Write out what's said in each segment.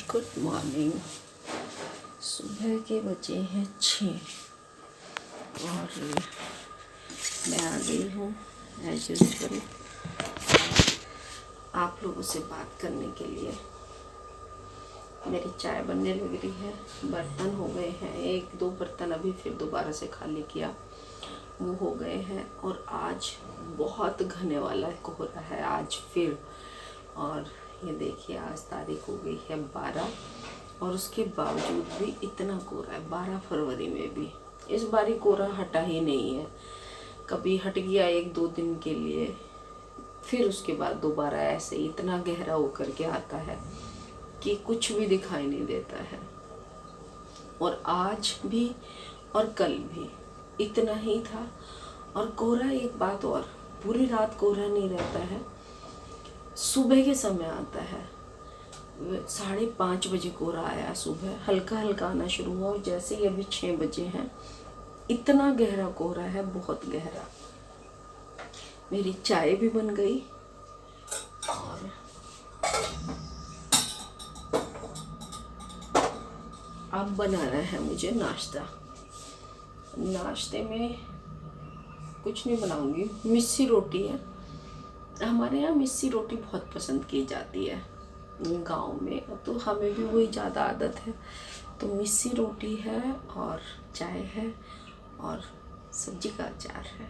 Good morning. सुबह के बजे हैं 6 और मैं आ गई हूँ एज यूजुअल आप लोगों से बात करने के लिए। मेरी चाय बनने लग रही है, बर्तन हो गए हैं, 1-2 बर्तन अभी फिर दोबारा से खाली किया, वो हो गए हैं। और आज बहुत घने वाला कोहरा है आज फिर। और ये देखिए आज तारीख हो गई है 12 और उसके बावजूद भी इतना कोहरा है। 12 फरवरी में भी इस बारी कोहरा हटा ही नहीं है। कभी हट गया 1-2 दिन के लिए, फिर उसके बाद दोबारा ऐसे इतना गहरा होकर के आता है कि कुछ भी दिखाई नहीं देता है। और आज भी और कल भी इतना ही था। और कोहरा, एक बात और, पूरी रात कोहरा नहीं रहता है, सुबह के समय आता है। 5:30 बजे कोहरा आया, सुबह हल्का हल्का आना शुरू हुआ और जैसे ही अभी 6 बजे हैं इतना गहरा कोहरा है, बहुत गहरा। मेरी चाय भी बन गई और अब बनाना है मुझे नाश्ता। नाश्ते में कुछ नहीं बनाऊंगी, मिस्सी रोटी है। हमारे यहाँ मिस्सी रोटी बहुत पसंद की जाती है गांव में, तो हमें भी वही ज़्यादा आदत है। तो मिस्सी रोटी है और चाय है और सब्जी का अचार है।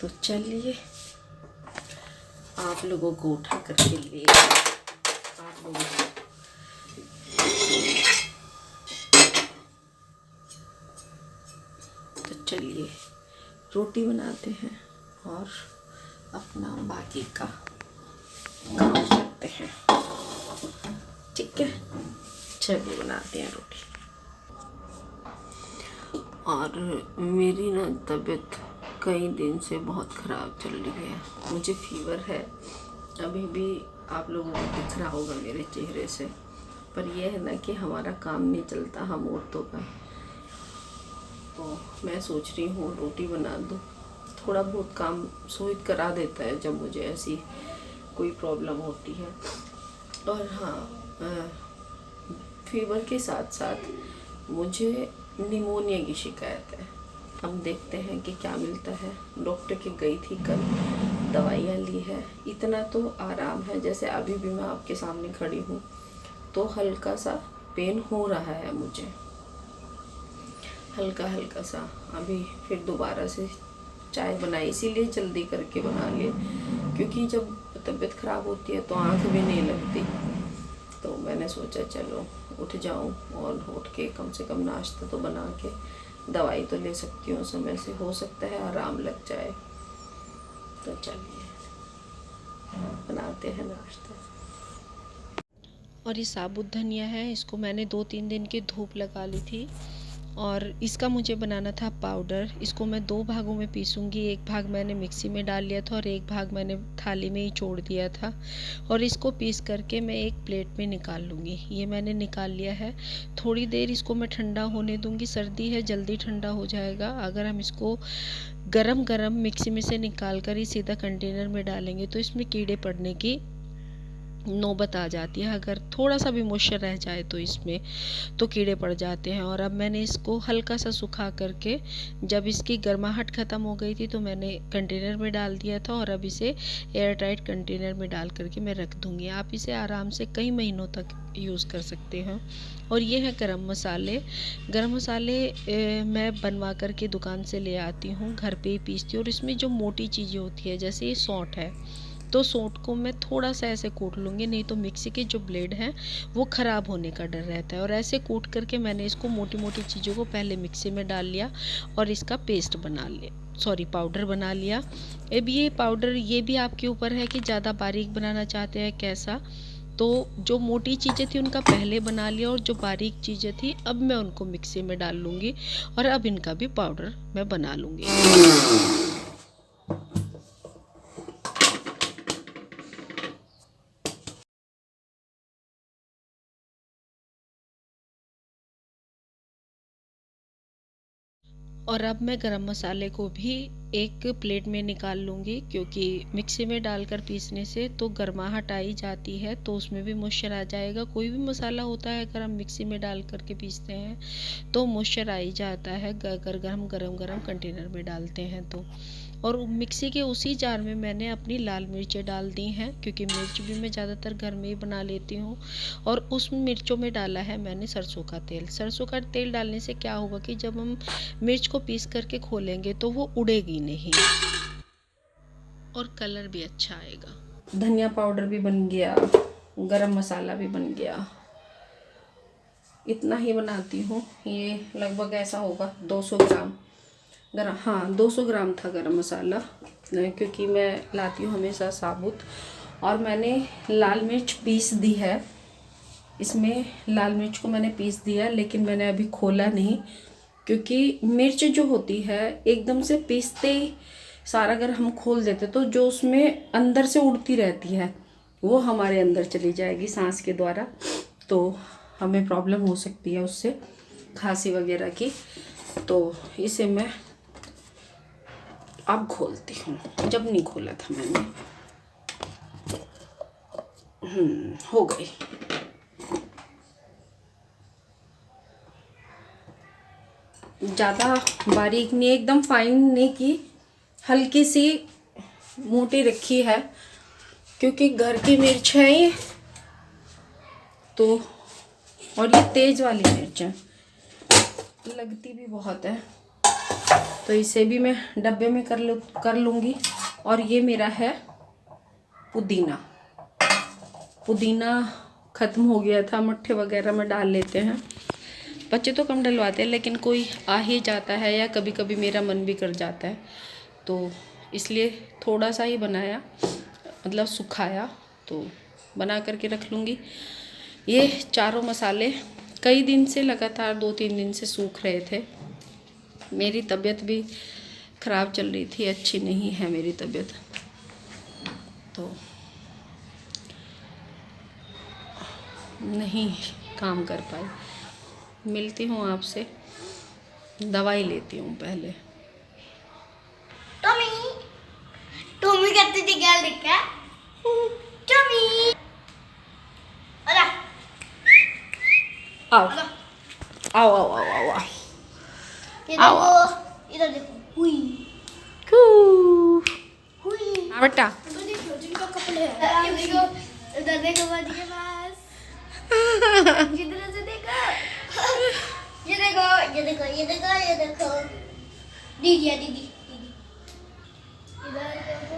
तो चलिए आप लोगों को उठा करके ले आप लोगों को तो चलिए रोटी बनाते हैं और अपना बाकी का काम करते हैं। ठीक है, चलिए बनाते हैं रोटी। और मेरी ना तबीयत कई दिन से बहुत ख़राब चल रही है। मुझे फीवर है, अभी भी आप लोगों को दिख रहा होगा मेरे चेहरे से। पर यह है ना कि हमारा काम नहीं चलता हम औरतों का। तो मैं सोच रही हूँ रोटी बना दूँ, थोड़ा बहुत काम सोहित करा देता है जब मुझे ऐसी कोई प्रॉब्लम होती है। और हाँ, फीवर के साथ साथ मुझे निमोनिया की शिकायत है। हम देखते हैं कि क्या मिलता है। डॉक्टर के गई थी कल, दवाइयाँ ली है, इतना तो आराम है। जैसे अभी भी मैं आपके सामने खड़ी हूँ तो हल्का सा पेन हो रहा है मुझे, हल्का हल्का सा। अभी फिर दोबारा से चाय बनाई, इसीलिए जल्दी करके बना लिए, क्योंकि जब तबीयत ख़राब होती है तो आँख भी नहीं लगती। तो मैंने सोचा चलो उठ जाऊं और उठ के कम से कम नाश्ता तो बना के दवाई तो ले सकती हूँ समय से, हो सकता है आराम लग जाए। तो चलिए बनाते हैं नाश्ता। और ये साबुत धनिया है, इसको मैंने 2-3 दिन की धूप लगा ली थी और इसका मुझे बनाना था पाउडर। इसको मैं 2 भागों में पीसूँगी, एक भाग मैंने मिक्सी में डाल लिया था और एक भाग मैंने थाली में ही छोड़ दिया था। और इसको पीस करके मैं एक प्लेट में निकाल लूँगी। ये मैंने निकाल लिया है। थोड़ी देर इसको मैं ठंडा होने दूँगी, सर्दी है जल्दी ठंडा हो जाएगा। अगर हम इसको गरम गरम मिक्सी में से निकाल कर ही सीधा कंटेनर में डालेंगे तो इसमें कीड़े पड़ने की नौबत आ जाती है। अगर थोड़ा सा भी मॉइस्चर रह जाए तो इसमें तो कीड़े पड़ जाते हैं। और अब मैंने इसको हल्का सा सुखा करके, जब इसकी गर्माहट ख़त्म हो गई थी तो मैंने कंटेनर में डाल दिया था और अब इसे एयर टाइट कंटेनर में डाल करके मैं रख दूँगी। आप इसे आराम से कई महीनों तक यूज़ कर सकते हैं। और ये है गरम मसाले। गरम मसाले मैं बनवा करके दुकान से ले आती हूँ, घर पे ही पीसती हूँ। और इसमें जो मोटी चीज़ें होती है, जैसे ये सौंठ है, तो सौंठ को मैं थोड़ा सा ऐसे कूट लूँगी, नहीं तो मिक्सी के जो ब्लेड हैं वो ख़राब होने का डर रहता है। और ऐसे कूट करके मैंने इसको मोटी मोटी चीज़ों को पहले मिक्सी में डाल लिया और इसका पेस्ट बना लिया, सॉरी पाउडर बना लिया। अब ये पाउडर, ये भी आपके ऊपर है कि ज़्यादा बारीक बनाना चाहते हैं कैसा। तो जो मोटी चीज़ें थी उनका पहले बना लिया और जो बारीक चीज़ें थी अब मैं उनको मिक्सी में डाल लूँगी और अब इनका भी पाउडर मैं बना लूँगी। और अब मैं गरम मसाले को भी एक प्लेट में निकाल लूँगी, क्योंकि मिक्सी में डालकर पीसने से तो गर्माहट आ ही जाती है, तो उसमें भी मॉइस्चर आ जाएगा। कोई भी मसाला होता है अगर हम मिक्सी में डाल करके पीसते हैं तो मॉइस्चर आ ही जाता है, अगर हम गरम कंटेनर में डालते हैं तो। और मिक्सी के उसी जार में मैंने अपनी लाल मिर्चें डाल दी हैं, क्योंकि मिर्च भी मैं ज़्यादातर घर में ही बना लेती हूँ। और उस मिर्चों में डाला है मैंने सरसों का तेल। सरसों का तेल डालने से क्या होगा कि जब हम मिर्च को पीस करके खोलेंगे तो वो उड़ेगी नहीं और कलर भी अच्छा आएगा। धनिया पाउडर भी बन गया, गरम मसाला भी बन गया। इतना ही बनाती हूँ। ये लगभग ऐसा होगा 200 ग्राम गरम, हाँ 200 ग्राम था गरम मसाला, क्योंकि मैं लाती हूँ हमेशा साबुत। और मैंने लाल मिर्च पीस दी है, इसमें लाल मिर्च को मैंने पीस दिया, लेकिन मैंने अभी खोला नहीं, क्योंकि मिर्च जो होती है एकदम से पीसते ही सारा अगर हम खोल देते तो जो उसमें अंदर से उड़ती रहती है वो हमारे अंदर चली जाएगी सांस के द्वारा, तो हमें प्रॉब्लम हो सकती है उससे, खांसी वगैरह की। तो इसे मैं अब खोलती हूँ, जब नहीं खोला था मैंने। हो गई। ज़्यादा बारीक नहीं, एकदम फाइन नहीं की, हल्की सी मोटी रखी है, क्योंकि घर की मिर्च है ये तो। और ये तेज वाली मिर्च है, लगती भी बहुत है, तो इसे भी मैं डब्बे में कर लूँगी। और ये मेरा है पुदीना। पुदीना ख़त्म हो गया था, मट्ठे वगैरह में डाल लेते हैं, बच्चे तो कम डलवाते हैं, लेकिन कोई आ ही जाता है या कभी कभी मेरा मन भी कर जाता है, तो इसलिए थोड़ा सा ही बनाया, मतलब सुखाया, तो बना करके रख लूँगी। ये चारों मसाले कई दिन से लगातार 2-3 दिन से सूख रहे थे। मेरी तबीयत भी ख़राब चल रही थी, अच्छी नहीं है मेरी तबीयत, तो नहीं काम कर पाई। मिलती हूँ आपसे, दवाई लेती हूँ पहले। टॉमी कहते थे क्या लिखा? टॉमी आओ आओ आओ आओ आओ आओ। इधर देखो, हुई हुई। बेटा इधर देखो जिनका कपड़े है, ये देखो, इधर देखो बाजी के पास, इधर से देखो, ये देखो ये देखो ये देखो ये देखो, दीदी है दीदी दीदी, इधर देखो।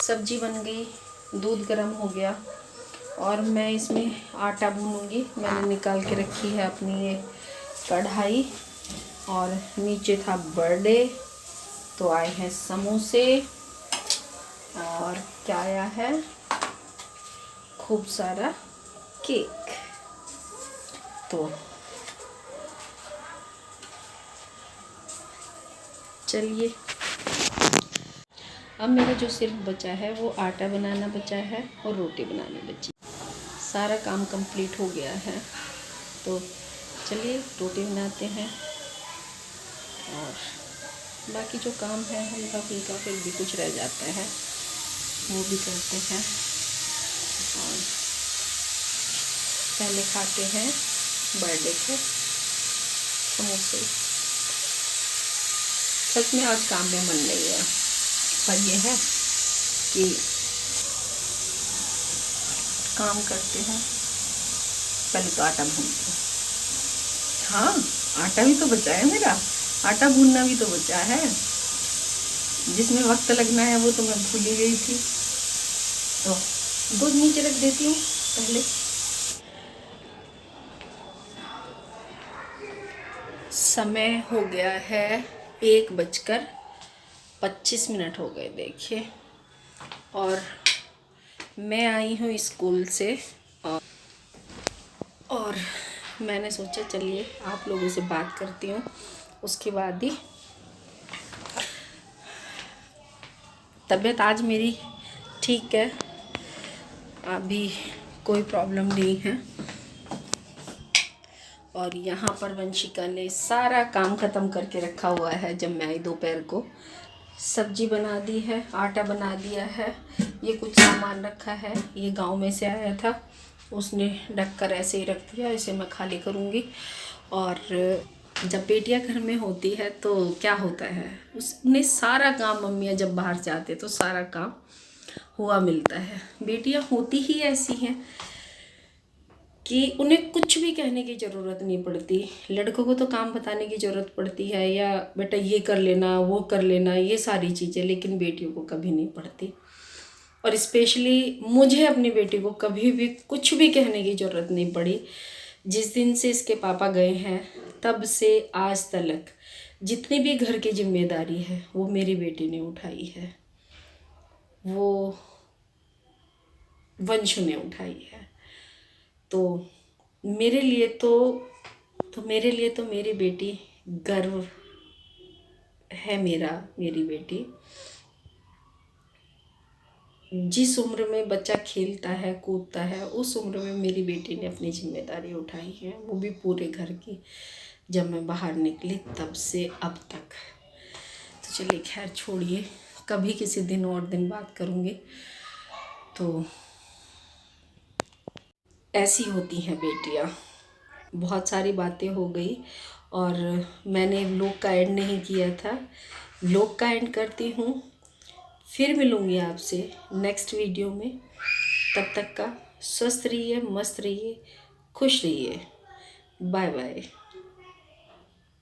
सब्जी बन गई, दूध गर्म हो गया और मैं इसमें आटा भूनूंगी। मैंने निकाल के रखी है अपनी ये कढ़ाई, और नीचे था बर्थडे, तो आए हैं समोसे, और क्या आया है, खूब सारा केक। तो चलिए, अब मेरा जो सिर्फ बचा है वो आटा बनाना बचा है और रोटी बनानी बची। सारा काम कंप्लीट हो गया है, तो चलिए रोटी बनाते हैं, और बाकी जो काम है हल्का फुल्का फिर भी कुछ रह जाता है वो भी करते हैं। और पहले खाते हैं बर्थडे के समोसे। सच में आज काम में मन नहीं है, पर ये है कि काम करते हैं, पहले तो आटा भूनते हैं। हाँ, आटा भी तो बचा है मेरा, आटा भूनना भी तो बचा है, जिसमें वक्त लगना है वो तो मैं भूल ही गई थी। तो दूध नीचे रख देती हूँ पहले। समय हो गया है 1:25 हो गए, देखिए। और मैं आई हूँ स्कूल से, और मैंने सोचा चलिए आप लोगों से बात करती हूँ, उसके बाद ही। तबीयत आज मेरी ठीक है, अभी कोई प्रॉब्लम नहीं है, और यहाँ पर वंशिका ने सारा काम ख़त्म करके रखा हुआ है। जब मैं आई दोपहर को सब्जी बना दी है, आटा बना दिया है, ये कुछ सामान रखा है, ये गांव में से आया था, उसने ढक कर ऐसे ही रख दिया, इसे मैं खाली करूँगी। और जब बेटियां घर में होती है तो क्या होता है, उसने सारा काम, मम्मियाँ जब बाहर से आते तो सारा काम हुआ मिलता है। बेटियां होती ही ऐसी हैं कि उन्हें कुछ भी कहने की ज़रूरत नहीं पड़ती। लड़कों को तो काम बताने की ज़रूरत पड़ती है, या बेटा ये कर लेना, वो कर लेना, ये सारी चीज़ें, लेकिन बेटियों को कभी नहीं पड़ती। और स्पेशली मुझे अपनी बेटी को कभी भी कुछ भी कहने की ज़रूरत नहीं पड़ी। जिस दिन से इसके पापा गए हैं तब से आज तक जितनी भी घर की जिम्मेदारी है वो मेरी बेटी ने उठाई है, वो वंश ने उठाई है। तो मेरे लिए तो मेरी बेटी गर्व है मेरी बेटी। जिस उम्र में बच्चा खेलता है, कूदता है, उस उम्र में मेरी बेटी ने अपनी जिम्मेदारी उठाई है, वो भी पूरे घर की। जब मैं बाहर निकली तब से अब तक। तो चलिए खैर छोड़िए, कभी किसी दिन और दिन बात करूँगी। तो ऐसी होती हैं बेटियाँ। बहुत सारी बातें हो गई और मैंने व्लॉग का एंड नहीं किया था, व्लॉग का एंड करती हूँ। फिर मिलूँगी आपसे नेक्स्ट वीडियो में। तब तक का स्वस्थ रहिए, मस्त रहिए, खुश रहिए। Bye bye.